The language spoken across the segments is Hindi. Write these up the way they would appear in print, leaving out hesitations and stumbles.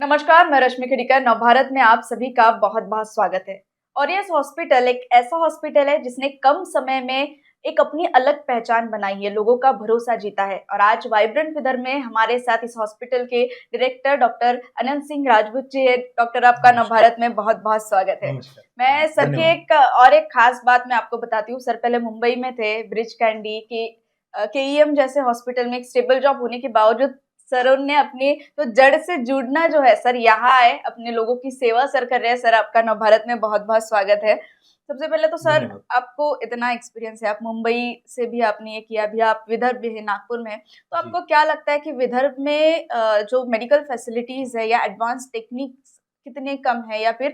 नमस्कार, मैं रश्मि खडीकर। नवभारत में आप सभी का बहुत बहुत स्वागत है। और ये हॉस्पिटल एक ऐसा हॉस्पिटल है जिसने कम समय में एक अपनी अलग पहचान बनाई है, लोगों का भरोसा जीता है। और आज वाइब्रेंट विदर्भ में हमारे साथ इस हॉस्पिटल के डायरेक्टर डॉक्टर अनंत सिंह राजपूत जी है। डॉक्टर, आपका नमस्कार। नवभारत में बहुत बहुत स्वागत है। नमस्कार। मैं सर की धन्यवाद। एक खास बात मैं आपको बताती हूँ। सर पहले मुंबई में थे, ब्रिज कैंडी के ईएम जैसे हॉस्पिटल में एक स्टेबल जॉब होने के बावजूद सर ने अपनी तो जड़ से जुड़ना जो है, सर यहाँ आए, अपने लोगों की सेवा सर कर रहे हैं। सर, आपका नवभारत में बहुत बहुत स्वागत है। सबसे पहले तो सर, धन्यवाद। आपको इतना एक्सपीरियंस है, आप मुंबई से भी आपने ये किया, अभी आप विदर्भ भी है, नागपुर में। तो जी। आपको क्या लगता है कि विदर्भ में जो मेडिकल फैसिलिटीज है या एडवांस टेक्निक्स कितने कम है, या फिर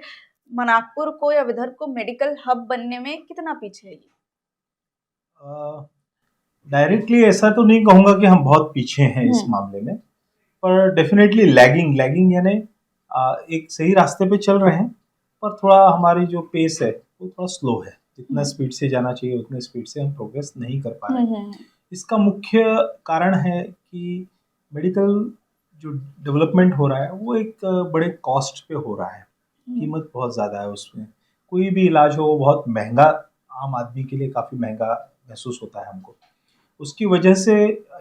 नागपुर को या विदर्भ को मेडिकल हब बनने में कितना पीछे है ये? डायरेक्टली ऐसा तो नहीं कहूँगा कि हम बहुत पीछे हैं इस मामले में, पर डेफिनेटली लैगिंग लैगिंग यानी एक सही रास्ते पे चल रहे हैं, पर थोड़ा हमारी जो पेस है वो थोड़ा स्लो है। जितना स्पीड से जाना चाहिए उतने स्पीड से हम प्रोग्रेस नहीं कर पा रहे हैं। इसका मुख्य कारण है कि मेडिकल जो डेवलपमेंट हो रहा है वो एक बड़े कॉस्ट पे हो रहा है। कीमत बहुत ज़्यादा है उसमें। कोई भी इलाज हो वो बहुत महंगा, आम आदमी के लिए काफ़ी महंगा महसूस होता है हमको। उसकी वजह से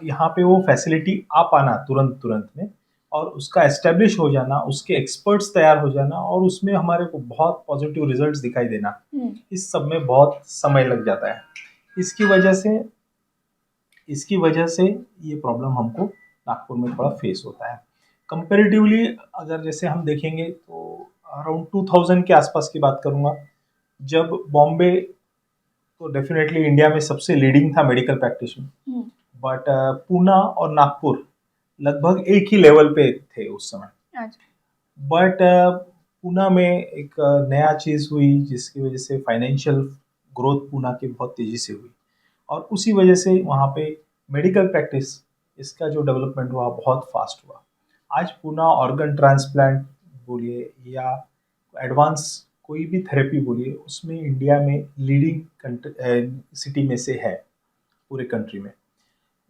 यहाँ पे वो फैसिलिटी आ पाना तुरंत तुरंत में, और उसका एस्टेब्लिश हो जाना, उसके एक्सपर्ट्स तैयार हो जाना, और उसमें हमारे को बहुत पॉजिटिव रिजल्ट्स दिखाई देना, इस सब में बहुत समय लग जाता है। इसकी वजह से इसकी वजह से ये प्रॉब्लम हमको नागपुर में थोड़ा फेस होता है। कंपैरेटिवली अगर जैसे हम देखेंगे तो अराउंड 2000 के आसपास की बात करूँगा, जब बॉम्बे तो डेफिनेटली इंडिया में सबसे लीडिंग था मेडिकल प्रैक्टिस में, बट पूना और नागपुर लगभग एक ही लेवल पे थे उस समय। बट पूना में एक नया चीज़ हुई जिसकी वजह से फाइनेंशियल ग्रोथ पूना की बहुत तेज़ी से हुई, और उसी वजह से वहाँ पे मेडिकल प्रैक्टिस इसका जो डेवलपमेंट हुआ बहुत फास्ट हुआ। आज पूना ऑर्गन ट्रांसप्लांट बोलिए या एडवांस कोई भी थेरेपी बोलिए, उसमें इंडिया में लीडिंग सिटी में से है पूरे कंट्री में।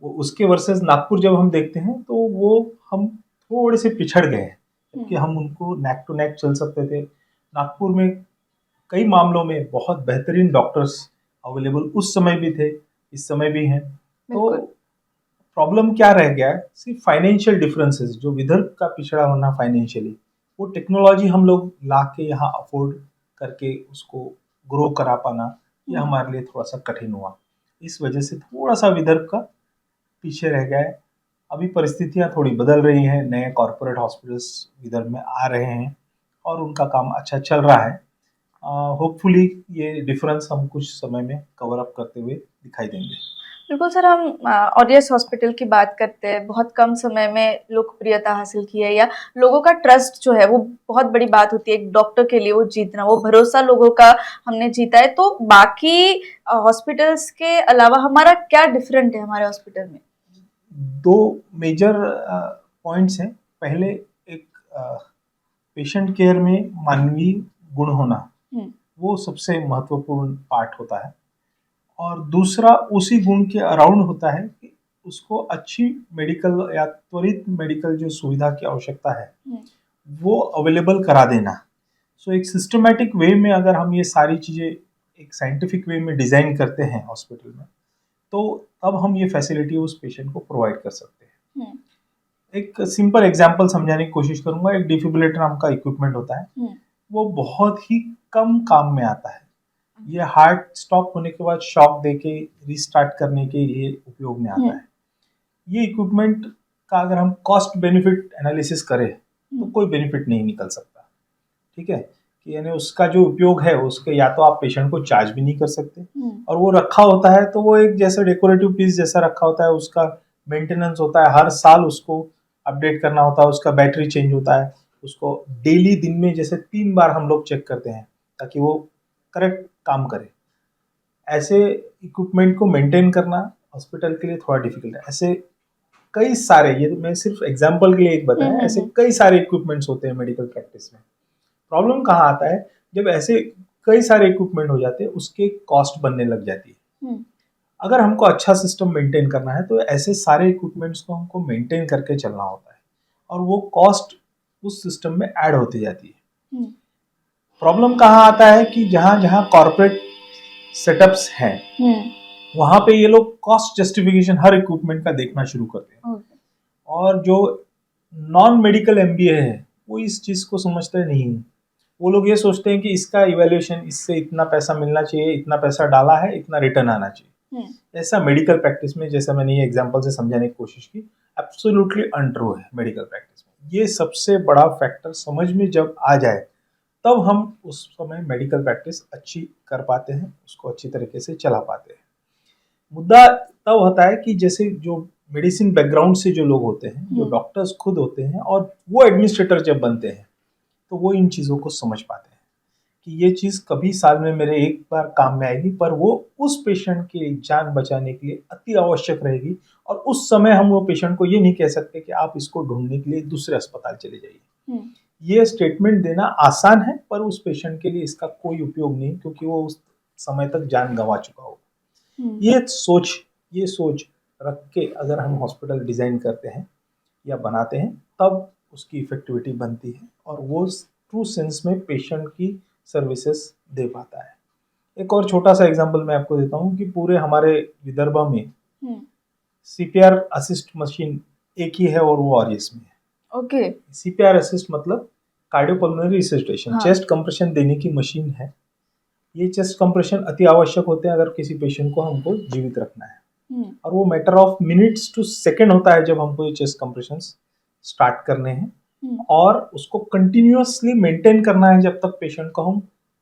वो उसके वर्सेस नागपुर जब हम देखते हैं तो वो हम थोड़े से पिछड़ गए हैं, क्योंकि हम उनको नेक टू नेक चल सकते थे। नागपुर में कई मामलों में बहुत बेहतरीन डॉक्टर्स अवेलेबल उस समय भी थे, इस समय भी हैं। तो प्रॉब्लम क्या रह गया है, सिर्फ फाइनेंशियल डिफरेंसेस, जो विदर्भ का पिछड़ा होना फाइनेंशियली, वो टेक्नोलॉजी हम लोग ला के यहाँ अफोर्ड करके उसको ग्रो करा पाना, ये हमारे लिए थोड़ा सा कठिन हुआ। इस वजह से थोड़ा सा विदर्भ का पीछे रह गया है। अभी परिस्थितियाँ थोड़ी बदल रही हैं, नए कॉरपोरेट हॉस्पिटल्स विदर्भ में आ रहे हैं और उनका काम अच्छा चल रहा है। होपफुली ये डिफरेंस हम कुछ समय में कवर अप करते हुए दिखाई देंगे। बिल्कुल सर, हम ऑडियस हॉस्पिटल की बात करते हैं, बहुत कम समय में लोकप्रियता हासिल की है, या लोगों का ट्रस्ट जो है वो बहुत बड़ी बात होती है एक डॉक्टर के लिए, वो जीतना, वो भरोसा लोगों का हमने जीता है। तो बाकी हॉस्पिटल्स के अलावा हमारा क्या डिफरेंट है हमारे हॉस्पिटल में? दो मेजर पॉइंट्स हैं। पहले एक पेशेंट केयर में मानवीय गुण होना, वो सबसे महत्वपूर्ण पार्ट होता है, और दूसरा उसी गुण के अराउंड होता है कि उसको अच्छी मेडिकल या त्वरित मेडिकल जो सुविधा की आवश्यकता है वो अवेलेबल करा देना। सो एक सिस्टमेटिक वे में अगर हम ये सारी चीज़ें एक साइंटिफिक वे में डिज़ाइन करते हैं हॉस्पिटल में, तो तब हम ये फैसिलिटी उस पेशेंट को प्रोवाइड कर सकते हैं। एक सिंपल एग्जांपल समझाने की कोशिश करूंगा। एक डिफिब्रिलेटर नाम का इक्विपमेंट होता है, वो बहुत ही कम काम में आता है। ये हार्ट स्टॉप होने के बाद शॉक देके रीस्टार्ट करने के लिए उपयोग में आता है। ये इक्विपमेंट का अगर हम कॉस्ट बेनिफिट एनालिसिस करें तो कोई बेनिफिट नहीं निकल सकता। ठीक है, कि यानी उसका जो उपयोग है उसके या तो आप पेशेंट को चार्ज भी नहीं कर सकते, और वो रखा होता है तो वो एक जैसे डेकोरेटिव पीस जैसा रखा होता है। उसका मेंटेनेंस होता है, हर साल उसको अपडेट करना होता है, उसका बैटरी चेंज होता है, उसको डेली दिन में जैसे 3 बार हम लोग चेक करते हैं ताकि वो करेक्ट काम करे। ऐसे इक्विपमेंट को मेंटेन करना हॉस्पिटल के लिए थोड़ा डिफिकल्ट है। ऐसे कई सारे, ये तो मैं सिर्फ एग्जांपल के लिए एक बताया, ऐसे कई सारे इक्विपमेंट्स होते हैं मेडिकल प्रैक्टिस में। प्रॉब्लम कहाँ आता है, जब ऐसे कई सारे इक्विपमेंट हो जाते हैं उसके कॉस्ट बनने लग जाती है। अगर हमको अच्छा सिस्टम मेंटेन करना है तो ऐसे सारे इक्विपमेंट्स को हमको मेंटेन करके चलना होता है, और वो कॉस्ट उस सिस्टम में ऐड होती जाती है। हम्म, प्रॉब्लम कहाँ आता है कि जहाँ जहाँ कॉर्पोरेट सेटअप्स हैं वहाँ पे ये लोग कॉस्ट जस्टिफिकेशन हर इक्विपमेंट का देखना शुरू करते हैं, ओके, और जो नॉन मेडिकल एमबीए है वो इस चीज़ को समझते नहीं हैं। वो लोग ये सोचते हैं कि इसका इवैल्यूएशन, इससे इतना पैसा मिलना चाहिए, इतना पैसा डाला है, इतना रिटर्न आना चाहिए। ऐसा मेडिकल प्रैक्टिस में, जैसा मैंने ये एग्जांपल से समझाने की कोशिश की, एब्सोल्युटली अनट्रू है मेडिकल प्रैक्टिस में। ये सबसे बड़ा फैक्टर समझ में जब आ जाए तब हम उस समय मेडिकल प्रैक्टिस अच्छी कर पाते हैं, उसको अच्छी तरीके से चला पाते हैं। मुद्दा तब होता है कि जैसे जो मेडिसिन बैकग्राउंड से जो लोग होते हैं, जो डॉक्टर्स खुद होते हैं, और वो एडमिनिस्ट्रेटर जब बनते हैं तो वो इन चीज़ों को समझ पाते हैं कि ये चीज़ कभी साल में मेरे एक बार काम में आएगी, पर वो उस पेशेंट की जान बचाने के लिए अति आवश्यक रहेगी, और उस समय हम वो पेशेंट को ये नहीं कह सकते कि आप इसको ढूंढने के लिए दूसरे अस्पताल चले जाइए। ये स्टेटमेंट देना आसान है, पर उस पेशेंट के लिए इसका कोई उपयोग नहीं, क्योंकि वो उस समय तक जान गंवा चुका होगा। ये सोच रख के अगर हम हॉस्पिटल डिज़ाइन करते हैं या बनाते हैं, तब उसकी इफेक्टिविटी बनती है और वो ट्रू सेंस में पेशेंट की सर्विसेज दे पाता है। एक और छोटा सा एग्जांपल मैं आपको देता हूँ कि पूरे हमारे विदर्भ में सीपीआर असिस्ट मशीन एक ही है, और वो आरएस में है। ओके, सीपीआर असिस्ट मतलब कार्डियोपल्मोनरी रिससिटेशन, हाँ। चेस्ट कंप्रेशन देने की मशीन है। ये चेस्ट कंप्रेशन अति आवश्यक होते हैं अगर किसी पेशेंट को हमको जीवित रखना है, और वो matter of minutes to second होता है जब हमको ये चेस्ट कंप्रेशन स्टार्ट करने हैं, और उसको कंटिन्यूअसली मेंटेन करना है जब तक पेशेंट को हम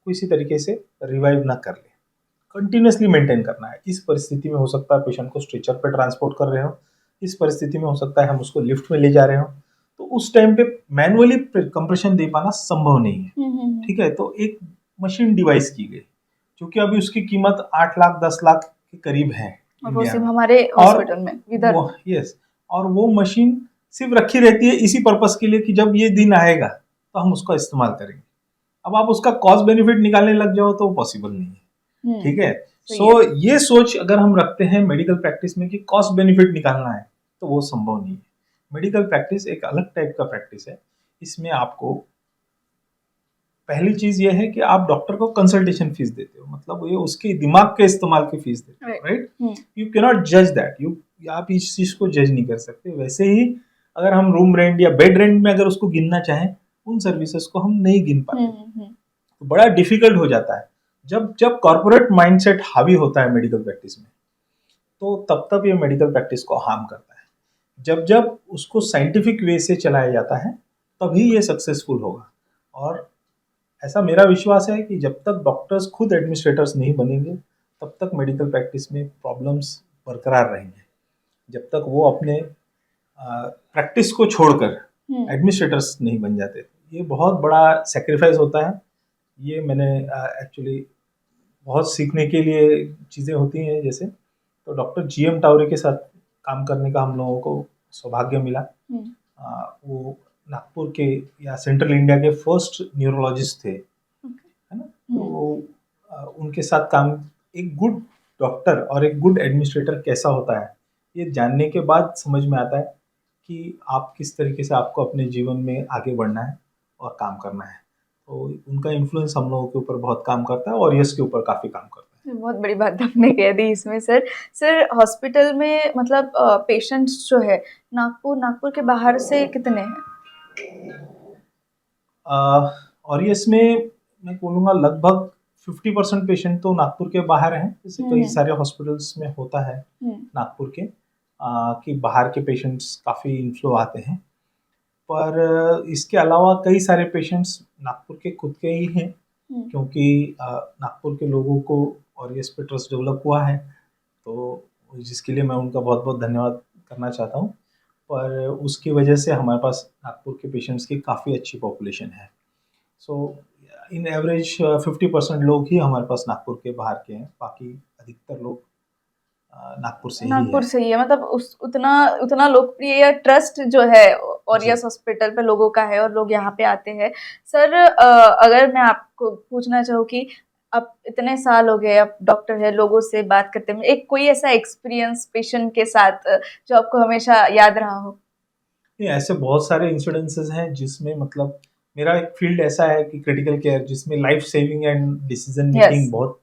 किसी तरीके से रिवाइव ना कर ले। कंटिन्यूअसली मेंटेन करना है। इस परिस्थिति में हो सकता है पेशेंट को स्ट्रेचर पे ट्रांसपोर्ट कर रहे हो, इस परिस्थिति में हो सकता है हम उसको लिफ्ट में ले जा रहे हो, तो उस टाइम पे मैनुअली कंप्रेशन दे पाना संभव नहीं है। ठीक है, तो एक मशीन डिवाइस की गई, क्योंकि अभी उसकी कीमत 8 लाख 10 लाख के करीब है और वो इंडिया सिर्फ में। हमारे हॉस्पिटल में विदर्भ। यस, और वो मशीन सिर्फ रखी रहती है इसी पर्पस के लिए कि जब ये दिन आएगा तो हम उसका इस्तेमाल करेंगे। अब आप उसका कॉस्ट बेनिफिट निकालने लग जाओ तो पॉसिबल नहीं है। ठीक है, सो ये सोच अगर हम रखते हैं मेडिकल प्रैक्टिस में कि कॉस्ट बेनिफिट निकालना है, तो वो संभव नहीं है। मेडिकल प्रैक्टिस एक अलग टाइप का प्रैक्टिस है। इसमें आपको पहली चीज ये है कि आप डॉक्टर को कंसल्टेशन फीस देते हो, मतलब ये उसके दिमाग के इस्तेमाल की फीस देते हो, राइट। यू कैन नॉट जज दैट, आप इस चीज को जज नहीं कर सकते। वैसे ही अगर हम रूम रेंट या बेड रेंट में अगर उसको गिनना चाहें, उन सर्विसेज को हम नहीं गिन पाते, तो बड़ा डिफिकल्ट हो जाता है। जब जब कॉर्पोरेट माइंडसेट हावी होता है मेडिकल प्रैक्टिस में, तो तब ये मेडिकल प्रैक्टिस को हार्म करता है। जब जब उसको साइंटिफिक वे से चलाया जाता है तभी ये सक्सेसफुल होगा। और ऐसा मेरा विश्वास है कि जब तक डॉक्टर्स खुद एडमिनिस्ट्रेटर्स नहीं बनेंगे तब तक मेडिकल प्रैक्टिस में प्रॉब्लम्स बरकरार रहेंगे। जब तक वो अपने प्रैक्टिस को छोड़कर एडमिनिस्ट्रेटर्स नहीं बन जाते, ये बहुत बड़ा सेक्रीफाइस होता है। ये मैंने एक्चुअली बहुत सीखने के लिए चीज़ें होती हैं। जैसे तो डॉक्टर जीएम टावरे के साथ काम करने का हम लोगों को सौभाग्य मिला। वो नागपुर के या सेंट्रल इंडिया के फर्स्ट न्यूरोलॉजिस्ट थे, है ना। तो उनके साथ काम, एक गुड डॉक्टर और एक गुड एडमिनिस्ट्रेटर कैसा होता है ये जानने के बाद समझ में आता है कि आप किस तरीके से आपको अपने जीवन में आगे बढ़ना है और काम करना है। तो उनका इन्फ्लुएंस हम लोगों के ऊपर बहुत काम करता है और यश के ऊपर काफ़ी काम करता है। बहुत बड़ी बात आपने कह दी इसमें सर हॉस्पिटल में मतलब पेशेंट्स जो है नागपुर के बाहर से कितने हैं? और ये इसमें मैं बोलूँगा लगभग 50% पेशेंट तो नागपुर के बाहर हैं, जैसे कई सारे हॉस्पिटल्स में होता है नागपुर के कि बाहर के पेशेंट्स काफ़ी इन्फ्लो आते हैं। पर इसके अलावा कई सारे पेशेंट्स नागपुर के खुद के ही हैं, क्योंकि नागपुर के लोगों को और ये पे ट्रस्ट डेवलप हुआ है, तो जिसके लिए मैं उनका बहुत बहुत धन्यवाद करना चाहता हूँ। पर उसकी वजह से हमारे पास नागपुर के पेशेंट्स की काफ़ी अच्छी पॉपुलेशन है। सो इन एवरेज 50% लोग ही हमारे पास नागपुर के बाहर के हैं, बाकी अधिकतर लोग नागपुर से ही है। मतलब उतना लोकप्रिय या ट्रस्ट जो है ऑरियस हॉस्पिटल पे लोगों का है और लोग यहाँ पे आते हैं। सर अगर मैं आपको पूछना चाहूँ कि अब इतने साल हो गए, अब डॉक्टर है, लोगों से बात करते हैं, एक कोई ऐसा एक्सपीरियंस पेशेंट के साथ जो आपको हमेशा याद रहा हो? नहीं, ऐसे बहुत सारे इंसिडेंसेस हैं जिसमें मतलब मेरा एक फील्ड ऐसा है कि क्रिटिकल केयर, जिसमें life saving and decision making yes. बहुत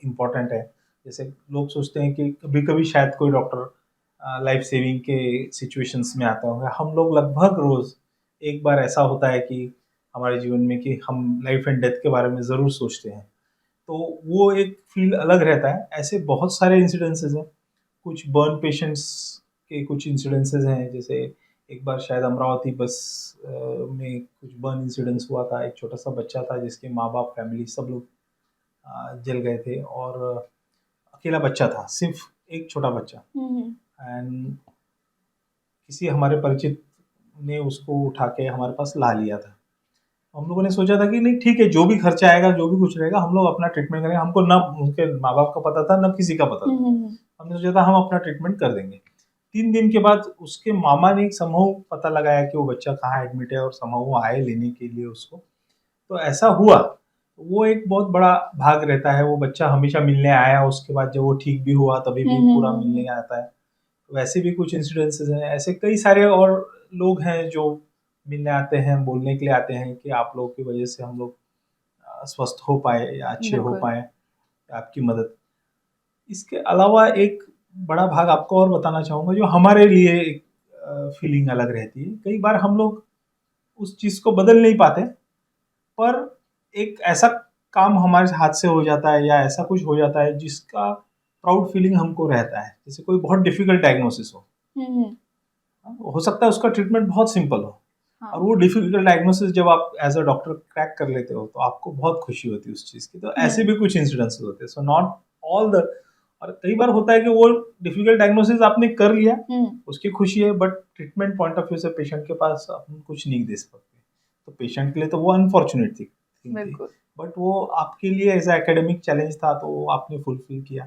इम्पोर्टेंट है। जैसे लोग सोचते हैं कि कभी कभी शायद कोई डॉक्टर लाइफ सेविंग के सिचुएशंस में आता होगा। हम लोग लगभग रोज एक बार ऐसा होता है कि हमारे जीवन में कि हम लाइफ एंड डेथ के बारे में ज़रूर सोचते हैं, तो वो एक फील अलग रहता है। ऐसे बहुत सारे इंसिडेंसेस हैं। कुछ बर्न पेशेंट्स के कुछ इंसिडेंसेस हैं, जैसे एक बार शायद अमरावती बस में कुछ बर्न इंसिडेंस हुआ था। एक छोटा सा बच्चा था जिसके माँ बाप, फैमिली सब लोग जल गए थे, और अकेला बच्चा था, सिर्फ एक छोटा बच्चा। एंड किसी हमारे परिचित ने उसको उठा के हमारे पास ला लिया था। हम लोगों ने सोचा था कि नहीं ठीक है, जो भी खर्चा आएगा, जो भी कुछ रहेगा, हम लोग अपना ट्रीटमेंट करेंगे। हमको ना उनके माँ बाप का पता था, ना किसी का पता था। हमने सोचा था हम अपना ट्रीटमेंट कर देंगे। 3 दिन के बाद उसके मामा ने एक समूह पता लगाया कि वो बच्चा कहाँ एडमिट है, और समूह आए लेने के लिए उसको। तो ऐसा हुआ। वो एक बहुत बड़ा भाग रहता है। वो बच्चा हमेशा मिलने आया, उसके बाद जब वो ठीक भी हुआ तभी भी पूरा मिलने आता है। तो वैसे भी कुछ इंसिडेंसेस हैं। ऐसे कई सारे और लोग हैं जो मिलने आते हैं, बोलने के लिए आते हैं कि आप लोगों की वजह से हम लोग स्वस्थ हो पाए या अच्छे हो बिल्कुल। पाए, आपकी मदद। इसके अलावा एक बड़ा भाग आपको और बताना चाहूँगा, जो हमारे लिए एक फीलिंग अलग रहती है। कई बार हम लोग उस चीज़ को बदल नहीं पाते, पर एक ऐसा काम हमारे हाथ से हो जाता है या ऐसा कुछ हो जाता है जिसका प्राउड फीलिंग हमको रहता है। जैसे कोई बहुत डिफिकल्ट डायग्नोसिस हो, हो सकता है उसका ट्रीटमेंट बहुत सिंपल हो, हाँ। और वो डिफिकल्ट डायग्नोसिस जब आप एज अ डॉक्टर क्रैक कर लेते हो तो आपको बहुत खुशी होती है उस चीज़ की। तो ऐसे भी कुछ इंसिडेंसेस होते हैं। सो नॉट ऑल द, और कई बार होता है कि वो डिफिकल्ट डायग्नोसिस आपने कर लिया, उसकी खुशी है, but treatment point of view से पेशेंट के पास अपन कुछ नहीं दे सकते। तो पेशेंट के लिए तो वो अनफॉर्चुनेट थी, बिल्कुल। बट वो आपके लिए एज एकेडमिक चैलेंज था, तो वो आपने फुलफिल किया,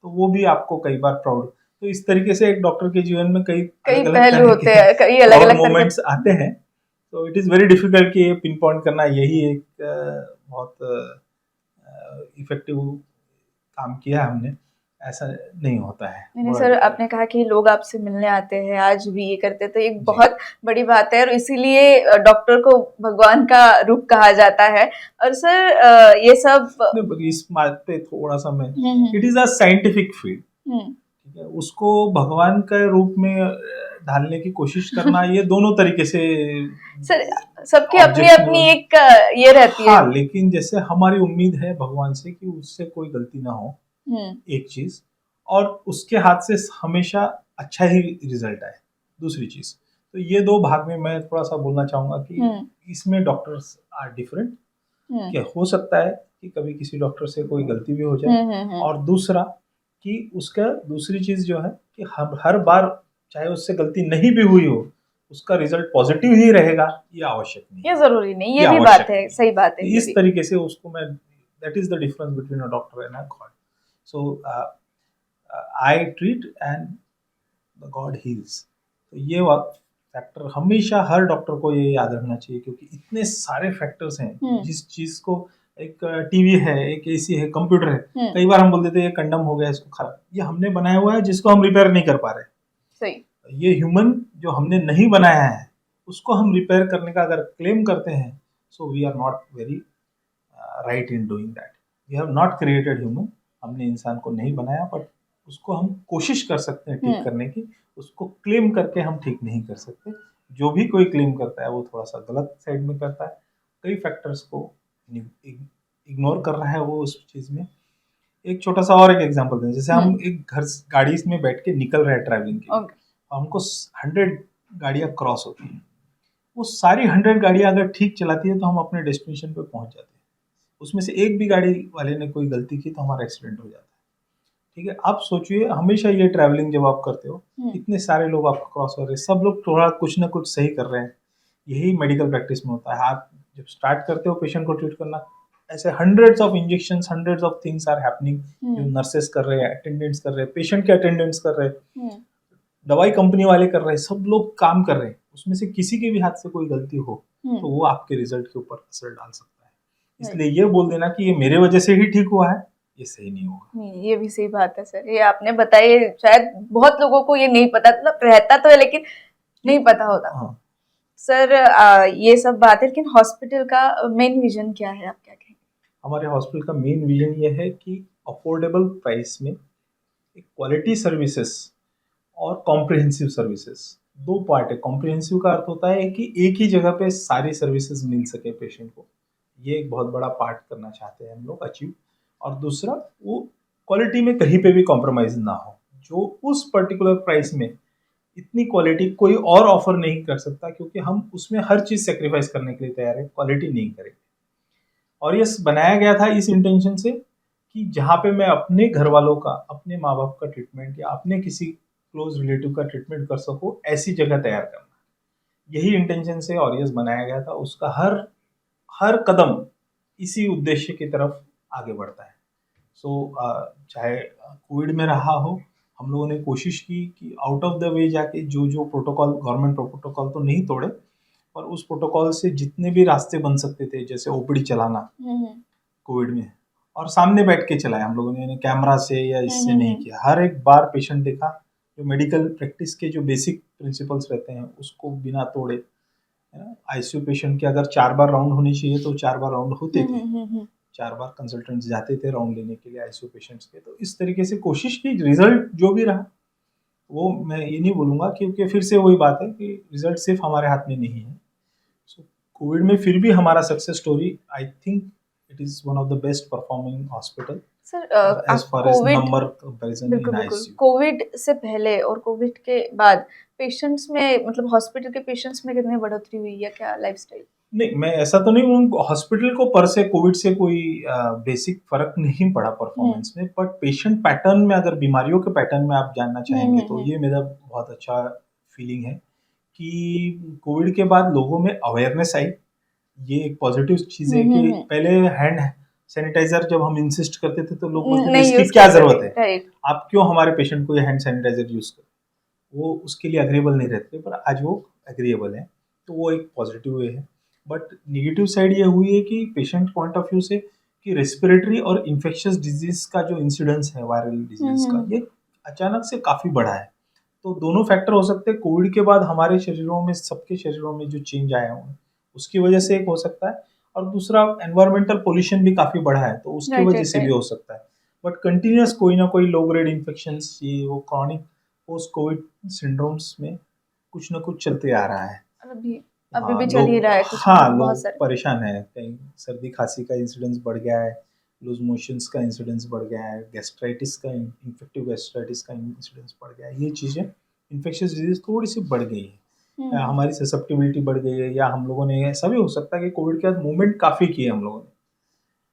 तो वो भी आपको कई बार प्राउड। तो इस तरीके से एक डॉक्टर के जीवन में कई कई अलग अलग पहलू तरह होते के हैं, कई अलग प्राउड अलग तरह के। मोमेंट्स आते हैं। तो इट इज़ वेरी डिफिकल्ट कि ये पिन पॉइंट करना यही एक बहुत इफेक्टिव काम किया हमने, ऐसा नहीं होता है। नहीं बड़ा सर, डिफिकल्ट। आपने कहा कि लोग आपसे मिलने आते हैं, आज भी ये करते हैं, तो एक जी। बहुत बड़ी बात है, और इसीलिए डॉक्टर को भगवान का रूप कहा जाता है। और सर ये सब नहीं, but इस बात पे थोड़ा सा मैं, hmm it is a scientific field, hmm ठीक है, उसको भगवान के रूप में ढालने की कोशिश करना, ये दोनों तरीके से सर, सबकी अपनी अपनी ऑब्जेक्शनेबल। एक ये रहती है। हाँ, लेकिन जैसे हमारी उम्मीद है भगवान से कि उससे कोई गलती ना हो, हम्म एक चीज, और उसके हाथ से हमेशा अच्छा ही रिजल्ट आए, दूसरी चीज। तो ये दो भाग में मैं थोड़ा सा बोलना चाहूंगा कि हम्म इसमें डॉक्टर्स आर डिफरेंट। हम्म कि हो सकता है कि कभी किसी डॉक्टर से कोई गलती भी हो जाए, हम्म। और दूसरा कि उसका दूसरी चीज जो है कि हम हर बार, चाहे उससे गलती नहीं भी हुई हो, उसका रिजल्ट पॉजिटिव ही रहेगा, ये आवश्यक नहीं ये है। जरूरी नहीं, ये ये भी आवश्यक बात है, नहीं है। सही बात है तो ये इस भी। तरीके से उसको मैं, that is the difference between a doctor and a God. So I treat and the God heels. तो ये फैक्टर हमेशा हर डॉक्टर को ये याद रखना चाहिए, क्योंकि इतने सारे फैक्टर्स हैं। जिस चीज को, एक टीवी है, एक एसी है, कंप्यूटर है, कई बार हम बोल देते हैं ये कंडम हो गया, इसको खराब, ये हमने बनाया हुआ है जिसको हम रिपेयर नहीं कर पा रहे। सही। ये ह्यूमन जो हमने नहीं बनाया है, उसको हम रिपेयर करने का अगर क्लेम करते हैं, so we are not very right in doing that. We have not created human. हमने इंसान को नहीं बनाया, बट उसको हम कोशिश कर सकते हैं ठीक करने की। उसको क्लेम करके हम ठीक नहीं कर सकते। जो भी कोई क्लेम करता है वो थोड़ा सा गलत साइड में करता है। कई फैक्टर्स को इग्नोर कर रहा है वो उस चीज में। एक छोटा सा और एक एग्जांपल दें, जैसे हम एक घर गाड़ी में बैठ के निकल रहे हैं ट्रैवलिंग के लिए, ओके। हमको 100 गाड़ियां क्रॉस होती हैं। वो सारी 100 गाड़ियां अगर ठीक चलाती है तो हम अपने डेस्टिनेशन पे पहुंच जाते हैं। उसमें से एक भी गाड़ी वाले ने कोई गलती की तो हमारा एक्सीडेंट हो जाता है। ठीक है, आप सोचिए, हमेशा ये ट्रैवलिंग जब आप करते हो, इतने सारे लोग आपको क्रॉस कर रहे हैं, सब लोग थोड़ा कुछ ना कुछ सही कर रहे हैं। यही मेडिकल प्रैक्टिस में होता है। आप जब स्टार्ट करते हो पेशेंट को ट्रीट करना, ऐसे hundreds of injections, hundreds of things are happening, जो नर्सेस कर रहे हैं, अटेंडेंट्स कर रहे हैं, पेशेंट के अटेंडेंट्स कर रहे हैं, दवाई कंपनी वाले कर रहे हैं, सब लोग काम कर रहे हैं। उसमें से किसी के भी हाथ से कोई गलती हो तो वो आपके रिजल्ट के ऊपर असर डाल सकता है। इसलिए ये बोल देना कि ये मेरे वजह से ही ठीक हुआ है, ये सही नहीं होगा। नहीं, ये भी सही बात है सर, ये आपने बताई। शायद बहुत लोगों को ये नहीं पता, मतलब रहता तो है लेकिन नहीं पता होता। हाँ, सर ये सब बात है, लेकिन हॉस्पिटल का मेन विजन क्या है, आप क्या कहेंगे? हमारे हॉस्पिटल का मेन विजन ये है कि अफोर्डेबल प्राइस में एक क्वालिटी सर्विसेज और कॉम्प्रिहेंसिव सर्विसेज, दो पार्ट है। कॉम्प्रिहेंसिव का अर्थ होता है कि एक ही जगह पे सारी सर्विसेज मिल सके पेशेंट को, ये एक बहुत बड़ा पार्ट करना चाहते हैं हम लोग अचीव। और दूसरा, वो क्वालिटी में कहीं पे भी कॉम्प्रोमाइज ना हो, जो उस पर्टिकुलर प्राइस में इतनी क्वालिटी कोई और ऑफर नहीं कर सकता, क्योंकि हम उसमें हर चीज़ सेक्रीफाइस करने के लिए तैयार है, क्वालिटी नहीं करेंगे। और ये बनाया गया था इस इंटेंशन से कि जहाँ पे मैं अपने घर वालों का, अपने माँ बाप का ट्रीटमेंट या अपने किसी क्लोज रिलेटिव का ट्रीटमेंट कर सको, ऐसी जगह तैयार करना, यही इंटेंशन से ऑरियस बनाया गया था। उसका हर हर कदम इसी उद्देश्य की तरफ आगे बढ़ता है। चाहे कोविड में रहा हो, हम लोगों ने कोशिश की कि आउट ऑफ द वे जाके जो जो प्रोटोकॉल, गवर्नमेंट प्रोटोकॉल तो नहीं तोड़े, पर उस प्रोटोकॉल से जितने भी रास्ते बन सकते थे, जैसे ओपीडी चलाना कोविड में, और सामने बैठ के चलाया हम लोगों ने, कैमरा से या इससे नहीं किया। हर एक बार पेशेंट देखा, जो मेडिकल प्रैक्टिस के जो बेसिक प्रिंसिपल्स रहते हैं उसको बिना तोड़े, है ना। आईसीयू पेशेंट के अगर 4 बार राउंड होनी चाहिए तो 4 बार राउंड होते थे, 4 बार कंसल्टेंट्स जाते थे राउंड लेने के लिए आईसीयू पेशेंट्स के। तो इस तरीके से कोशिश की, रिजल्ट जो भी रहा वो मैं ये नहीं बोलूँगा, क्योंकि फिर से वही बात है कि रिजल्ट सिर्फ हमारे हाथ में नहीं है। सो कोविड में फिर भी हमारा success story, I think it is one of the best performing hospital sir as आप far as covid, number comparison in बिल्कुल बिल्कुल, आईसीयू। कोविड से पहले और कोविड के बाद पेशेंट्स में, मतलब हॉस्पिटल के पेशेंट्स में कितनी बढ़ोतरी हुई है, क्या लाइफस्टाइल? नहीं, मैं ऐसा तो नहीं हूँ, हॉस्पिटल को पर से कोविड से कोई बेसिक फर्क नहीं पड़ा परफॉर्मेंस में, बट पेशेंट पैटर्न में, अगर बीमारियों के पैटर्न में आप जानना चाहेंगे तो ये मेरा बहुत अच्छा फीलिंग है कि कोविड के बाद लोगों में अवेयरनेस आई। ये एक पॉजिटिव चीज़ है कि पहले हैंड सैनिटाइजर जब हम इंसिस्ट करते थे तो लोग बोलते थे नहीं इसकी यूज क्या कर जरूरत सके, है, राइट। आप क्यों हमारे पेशेंट को ये हैंड सैनिटाइजर यूज करें, वो उसके लिए अग्रेबल नहीं रहते, पर आज वो अग्रेबल है। तो वो एक पॉजिटिव वे है। बट निगेटिव साइड ये हुई है कि पेशेंट पॉइंट ऑफ व्यू से, कि रेस्पिरेटरी और इन्फेक्शियस डिजीज का जो इंसिडेंस है, वायरल डिजीज का, ये अचानक से काफ़ी बढ़ा है। तो दोनों फैक्टर हो सकते हैं। कोविड के बाद हमारे शरीरों में, सबके शरीरों में जो चेंज आया हुआ है उसकी वजह से एक हो सकता है, और दूसरा एनवायरमेंटल पोल्यूशन भी काफ़ी बढ़ा है तो उसकी राइट वजह राइट से भी राइट। हो सकता है। बट कंटिन्यूस कोई ना कोई लो ग्रेड इन्फेक्शंस, ये वो क्रॉनिक पोस्ट कोविड सिंड्रोम्स में कुछ ना कुछ चलते आ रहा है। अभी अभी हाँ भी चल ही लोग, रहा है कुछ ना हाँ कुछ, बहुत लोग सारे। परेशान हैं, कहीं सर्दी खांसी का इंसिडेंस बढ़ गया है, लूज मोशंस का इंसिडेंस बढ़ गया है, गैस्ट्राइटिस का, इन्फेक्टिव गैस्ट्राइटिस का इंसिडेंस बढ़ गया है। ये चीज़ें, इन्फेक्शियस डिजीज थोड़ी सी बढ़ गई है, या हमारी ससेप्टिबिलिटी बढ़ गई है, या हम लोगों ने, ऐसा भी हो सकता है कि कोविड के बाद मूवमेंट काफ़ी की है हम लोगों ने,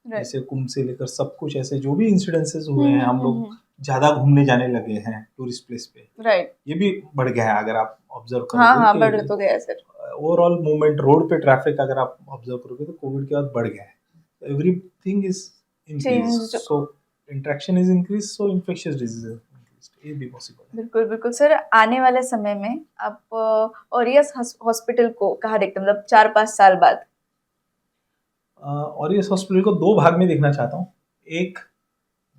राइट। जैसे कुंभ से लेकर सब कुछ, ऐसे जो भी इंसिडेंसेस हुए हैं, हम लोग ज़्यादा घूमने जाने लगे हैं टूरिस्ट प्लेस पे, राइट। ये भी बढ़ गया है। अगर आप ऑब्जर्व हाँ करोगे हाँ, कि बढ़ तो गया है सर। ओवरऑल मूवमेंट, रोड पे ट्रैफिक अगर आप ऑब्जर्व करोगे तो कोविड के बाद बढ़ गया है। Everything is increase, change. So interaction is increase, so infectious disease increase, ये भी पॉसिबल है। बिल्कुल बिल्कुल सर, आने वाले समय में आप ऑरियस हॉस्पिटल को कहाँ देखते हैं, मतलब 4-5 साल बाद? और इस हॉस्पिटल को दो भाग में देखना चाहता हूँ। एक,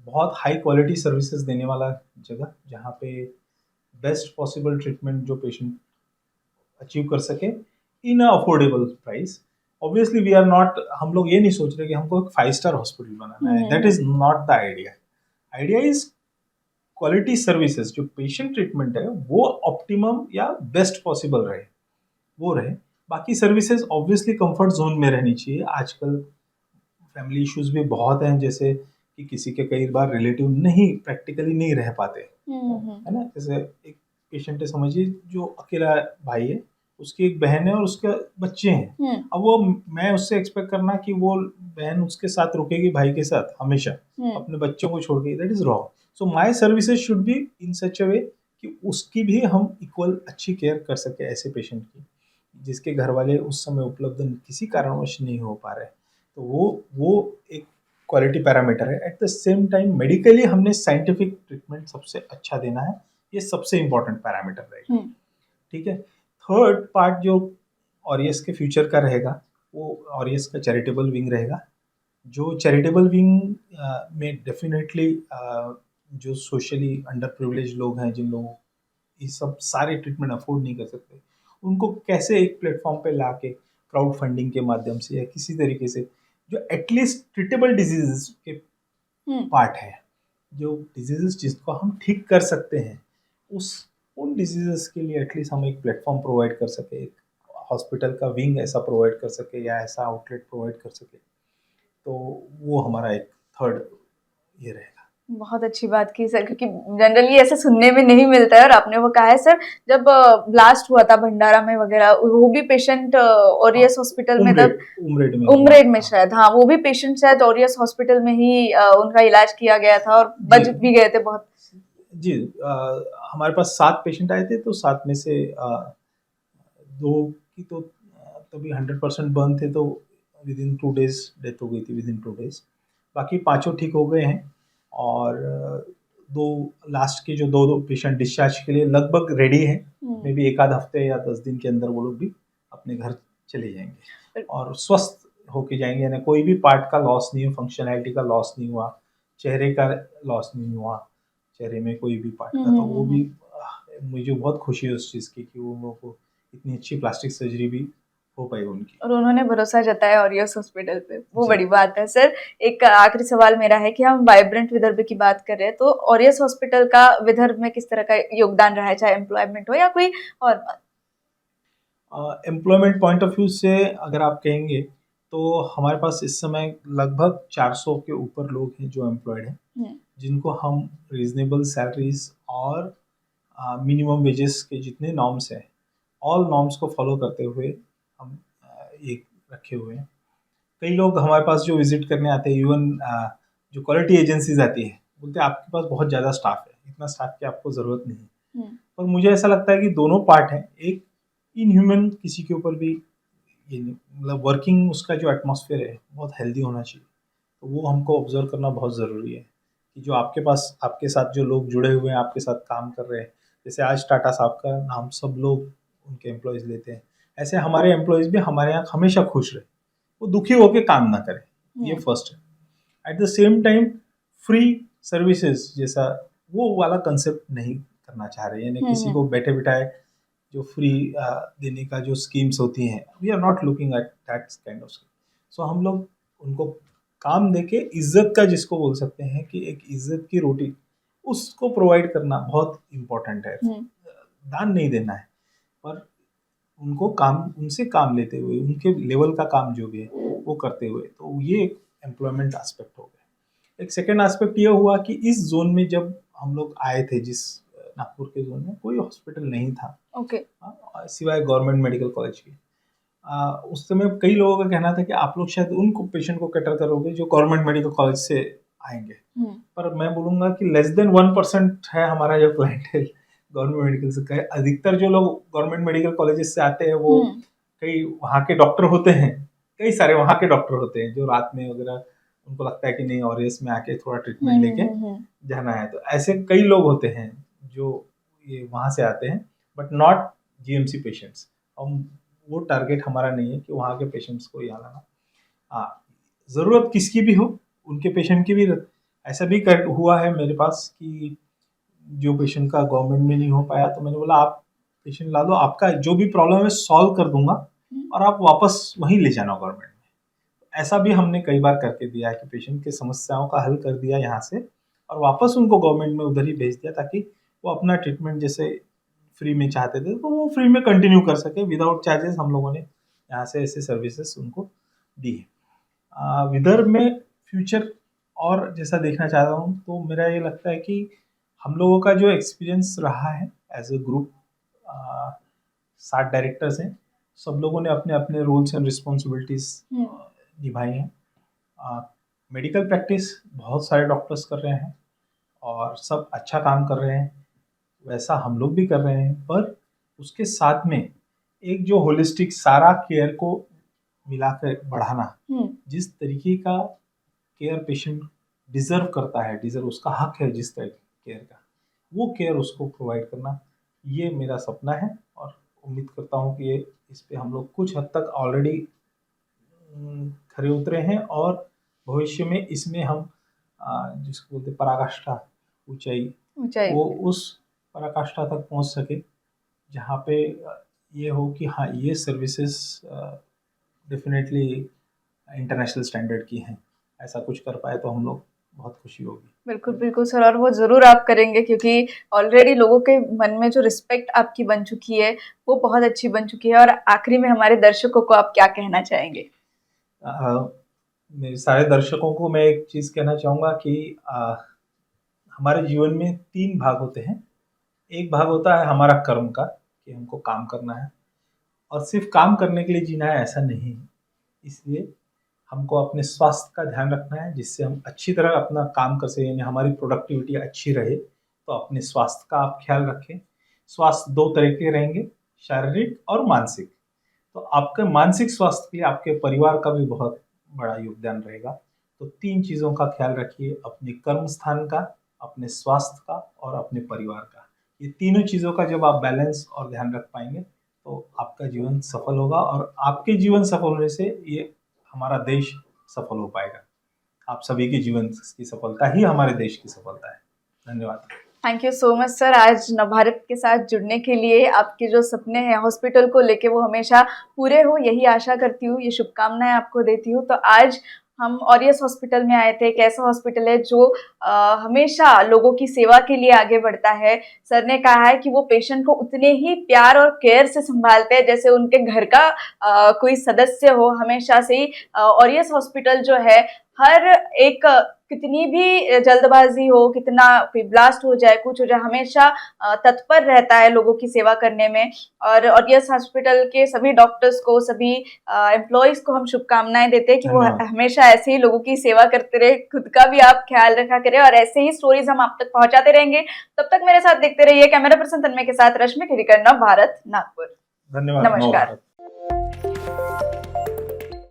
बहुत हाई क्वालिटी सर्विसेज देने वाला जगह, जहाँ पे बेस्ट पॉसिबल ट्रीटमेंट जो पेशेंट अचीव कर सके in affordable price. Obviously we are not, हम लोग ये नहीं सोच रहे कि हमको एक 5 स्टार हॉस्पिटल बनाना है, that is not the idea. Idea is quality services, जो पेशेंट ट्रीटमेंट है वो ऑप्टिमम या बेस्ट पॉसिबल रहे, वो रहे। बाकी सर्विसेज ऑब्वियसली कंफर्ट जोन में रहनी चाहिए। आजकल फैमिली इश्यूज भी बहुत हैं, जैसे कि किसी के कई बार रिलेटिव नहीं, प्रैक्टिकली नहीं रह पाते, है ना। जैसे एक पेशेंट है, समझिए, जो अकेला भाई है, उसकी एक बहन है और उसके बच्चे हैं। अब वो, मैं उससे एक्सपेक्ट करना कि वो बहन उसके साथ रुकेगी भाई के साथ हमेशा, अपने बच्चों को छोड़ के, that is wrong. So my services should be in such a way कि उसकी भी हम इक्वल अच्छी केयर कर सके, ऐसे पेशेंट की जिसके घर वाले उस समय उपलब्ध किसी कारणवश नहीं हो पा रहे। तो वो एक क्वालिटी पैरामीटर है। At the same time medically हमने साइंटिफिक ट्रीटमेंट सबसे अच्छा देना है, ये सबसे इंपॉर्टेंट पैरामीटर रहेगा। ठीक है। थर्ड पार्ट जो ऑरियस के फ्यूचर का रहेगा, वो ऑरियस का चैरिटेबल विंग रहेगा। जो चैरिटेबल विंग में डेफिनेटली जो सोशली अंडर प्रिविलेज लोग हैं, जिन लोगों ये सब सारे ट्रीटमेंट अफोर्ड नहीं कर सकते, उनको कैसे एक प्लेटफॉर्म पे लाके क्राउड फंडिंग के माध्यम से या किसी तरीके से जो एटलीस्ट ट्रीटेबल डिजीजेस के हम्म पार्ट है, जो डिजीजेस जिसको हम ठीक कर सकते हैं, उस उन डिजीजेस के लिए एटलीस्ट हम एक प्लेटफॉर्म प्रोवाइड कर सके, एक हॉस्पिटल का विंग ऐसा प्रोवाइड कर सके या ऐसा आउटलेट प्रोवाइड कर सके, तो वो हमारा एक थर्ड ये रहेगा। बहुत अच्छी बात की सर, क्योंकि जनरली ऐसे सुनने में नहीं मिलता है, और आपने वो कहा है सर, जब ब्लास्ट हुआ था भंडारा में वगैरह, वो भी पेशेंट ओरियस हॉस्पिटल में, तब उमरेड में उमरेड में शायद, हाँ, वो भी पेशेंट शायद ओरियस हॉस्पिटल में ही उनका इलाज किया गया था और बच भी गए थे बहुत। जी, हमारे पास 7 पेशेंट आए थे, तो 7 में से 2 की तो तभी 100% बर्न थे, तो विद इन 2 डेज डेथ हो गई थी, विद इन 2 डेज। बाकी पाँचों ठीक हो गए हैं, और 2 लास्ट के जो 2 पेशेंट डिस्चार्ज के लिए लगभग रेडी हैं। मे बी 1 आध हफ्ते या 10 दिन के अंदर वो लोग भी अपने घर चले जाएंगे और स्वस्थ होके जाएंगे, यानी कोई भी पार्ट का लॉस नहीं हुआ, फंक्शनैलिटी का लॉस नहीं हुआ, चेहरे का लॉस नहीं हुआ, चेहरे में कोई भी पार्ट का, तो वो भी मुझे बहुत खुशी है उस चीज़ की कि वो लोगों को इतनी अच्छी प्लास्टिक सर्जरी भी हो पाई उनकी, और उन्होंने भरोसा जताया ओरियस हॉस्पिटल पे, वो जी। बड़ी बात है सर। एक आखिरी सवाल मेरा है कि हम वाइब्रेंट विदर्भ की बात कर रहे हैं, तो ओरियस हॉस्पिटल का विदर्भ में किस तरह का योगदान रहा है, चाहे एम्प्लॉयमेंट हो या कोई और बात? एम्प्लॉयमेंट पॉइंट ऑफ व्यू से अगर आप कहेंगे, तो हमारे पास इस समय लगभग 400 के ऊपर लोग हैं जो एम्प्लॉयड हैं, जिनको हम रीजनेबल सैलरीज और मिनिमम वेजेस के जितने नॉर्म्स हैं, ऑल नॉर्म्स को फॉलो करते हुए हम ये रखे हुए हैं। कई लोग हमारे पास जो विजिट करने आते हैं, इवन जो क्वालिटी एजेंसीज आती है, बोलते हैं आपके पास बहुत ज़्यादा स्टाफ है, इतना स्टाफ की आपको ज़रूरत नहीं है। पर मुझे ऐसा लगता है कि दोनों पार्ट हैं, एक इनह्यूमन किसी के ऊपर भी ये नहीं, मतलब वर्किंग उसका जो एटमॉस्फेयर है बहुत हेल्दी होना चाहिए, तो वो हमको ऑब्जर्व करना बहुत ज़रूरी है कि जो आपके पास आपके साथ जो लोग जुड़े हुए हैं, आपके साथ काम कर रहे हैं, जैसे आज टाटा साहब का नाम सब लोग उनके एम्प्लॉयज़ लेते हैं, ऐसे हमारे एम्प्लॉयज़ भी हमारे यहाँ हमेशा खुश रहे, वो दुखी होकर काम ना करें, ये फर्स्ट है। At the same time free services जैसा वो वाला कंसेप्ट नहीं करना चाह रहे, यानी किसी को बैठे बिठाए जो फ्री देने का जो स्कीम्स होती हैं, we are not looking at that kind of. So हम लोग उनको काम देके इज्जत का, जिसको बोल सकते हैं कि एक इज्जत की रोटी, उसको प्रोवाइड करना बहुत इम्पोर्टेंट है। दान नहीं देना है, पर उनको काम, उनसे काम लेते हुए, उनके लेवल का काम जो भी है वो करते हुए, तो ये एक एम्प्लॉयमेंट एस्पेक्ट हो गया। एक सेकेंड एस्पेक्ट ये हुआ कि इस जोन में जब हम लोग आए थे, जिस नागपुर के जोन में कोई हॉस्पिटल नहीं था, सिवाय गवर्नमेंट मेडिकल कॉलेज के। उस समय कई लोगों का कहना था कि आप लोग शायद उनको पेशेंट को कैटर करोगे जो गवर्नमेंट मेडिकल कॉलेज से आएंगे, पर मैं बोलूँगा कि लेस देन 1% है हमारा जो क्लाइंट है गवर्नमेंट मेडिकल से। अधिकतर जो लोग गवर्नमेंट मेडिकल कॉलेजेस से आते हैं, वो कई वहाँ के डॉक्टर होते हैं, कई सारे वहाँ के डॉक्टर होते हैं जो रात में वगैरह उनको लगता है कि नहीं ऑरियस में आके थोड़ा ट्रीटमेंट लेके जाना है, तो ऐसे कई लोग होते हैं जो ये वहाँ से आते हैं, बट नॉट जीएमसी पेशेंट्स। हम वो टारगेट हमारा नहीं है कि वहाँ के पेशेंट्स को यहाँ लाना। हाँ, ज़रूरत किसकी भी हो, उनके पेशेंट की भी ऐसा भी हुआ है मेरे पास कि जो पेशेंट का गवर्नमेंट में नहीं हो पाया, तो मैंने बोला आप पेशेंट ला लो, आपका जो भी प्रॉब्लम है सॉल्व कर दूंगा और आप वापस वहीं ले जाना गवर्नमेंट में। ऐसा भी हमने कई बार करके दिया है कि पेशेंट की समस्याओं का हल कर दिया यहाँ से और वापस उनको गवर्नमेंट में उधर ही भेज दिया, ताकि वो अपना ट्रीटमेंट जैसे फ्री में चाहते थे तो वो फ्री में कंटिन्यू कर सके विदाउट चार्जेस। हम लोगों ने यहाँ से ऐसे सर्विसेज उनको दी है। विदर्भ में फ्यूचर और जैसा देखना चाहता हूँ, तो मेरा ये लगता है कि हम लोगों का जो एक्सपीरियंस रहा है एज अ ग्रुप, 7 डायरेक्टर्स हैं, सब लोगों ने अपने अपने रोल्स एंड रिस्पॉन्सिबिलिटीज निभाई हैं। मेडिकल प्रैक्टिस बहुत सारे डॉक्टर्स कर रहे हैं और सब अच्छा काम कर रहे हैं, वैसा हम लोग भी कर रहे हैं, पर उसके साथ में एक जो होलिस्टिक सारा केयर को मिलाकर बढ़ाना, जिस तरीके का केयर पेशेंट डिजर्व करता है, डिजर्व उसका हक है जिस तरह केयर का, वो केयर उसको प्रोवाइड करना, ये मेरा सपना है। और उम्मीद करता हूँ कि ये इस पे हम लोग कुछ हद तक ऑलरेडी खरे उतरे हैं और भविष्य में इसमें हम जिसको बोलते पराकाष्ठा, ऊंचाई, वो उस पराकाष्ठा तक पहुंच सके जहाँ पे ये हो कि हाँ, ये सर्विसेज डेफिनेटली इंटरनेशनल स्टैंडर्ड की हैं, ऐसा कुछ कर पाए तो हम लोग बहुत खुशी होगी। बिल्कुल, बिल्कुल सर, और वो ज़रूर आप करेंगे क्योंकि ऑलरेडी लोगों के मन में जो रिस्पेक्ट आपकी बन चुकी है, वो बहुत अच्छी बन चुकी है। और आखिरी में हमारे दर्शकों को आप क्या कहना चाहेंगे? मेरे सारे दर्शकों को मैं एक चीज़ कहना चाहूँगा कि हमारे जीवन में 3 भाग होते हैं। एक भाग होता है हमारा कर्म का, कि हमको काम करना है, और सिर्फ़ काम करने के लिए जीना है ऐसा नहीं है। इसलिए हमको अपने स्वास्थ्य का ध्यान रखना है, जिससे हम अच्छी तरह अपना काम कर सकें, यानी हमारी प्रोडक्टिविटी अच्छी रहे। तो अपने स्वास्थ्य का आप ख्याल रखें। स्वास्थ्य 2 तरह के रहेंगे, शारीरिक और मानसिक। तो आपके मानसिक स्वास्थ्य के लिए आपके परिवार का भी बहुत बड़ा योगदान रहेगा। तो 3 चीज़ों का ख्याल रखिए, अपने कर्म स्थान का, अपने स्वास्थ्य का और अपने परिवार का। ये तीनों चीज़ों का जब आप बैलेंस और ध्यान रख पाएँगे, तो आपका जीवन सफल होगा, और आपके जीवन सफल होने से ये हमारा देश सफल हो पाएगा। आप सभी के जीवन की सफलता ही हमारे देश की सफलता है। धन्यवाद। Thank you so much sir, आज नवभारत के साथ जुड़ने के लिए। आपके जो सपने हैं हॉस्पिटल को लेके वो हमेशा पूरे हो, यही आशा करती हूँ, ये शुभकामनाएं आपको देती हूँ। तो आज हम ऑरियस हॉस्पिटल में आए थे, एक ऐसा हॉस्पिटल है जो हमेशा लोगों की सेवा के लिए आगे बढ़ता है। सर ने कहा है कि वो पेशेंट को उतने ही प्यार और केयर से संभालते हैं जैसे उनके घर का कोई सदस्य हो। हमेशा से ही ऑरियस हॉस्पिटल जो है, हर एक कितनी भी जल्दबाजी हो, कितना कोई ब्लास्ट हो जाए, कुछ हो जाए, हमेशा तत्पर रहता है लोगों की सेवा करने में। और यस हॉस्पिटल के सभी डॉक्टर्स को, सभी एम्प्लॉइज को हम शुभकामनाएं देते हैं कि वो धन्यवाद। हमेशा ऐसे ही लोगों की सेवा करते रहे। खुद का भी आप ख्याल रखा करें और ऐसे ही स्टोरीज हम आप तक पहुंचाते रहेंगे। तब तक मेरे साथ देखते रहिए। कैमरा पर्सन तन्मय के साथ रश्मि खिड़ीकर, नव भारत, नागपुर। धन्यवाद। नव नमस्कार। भारत।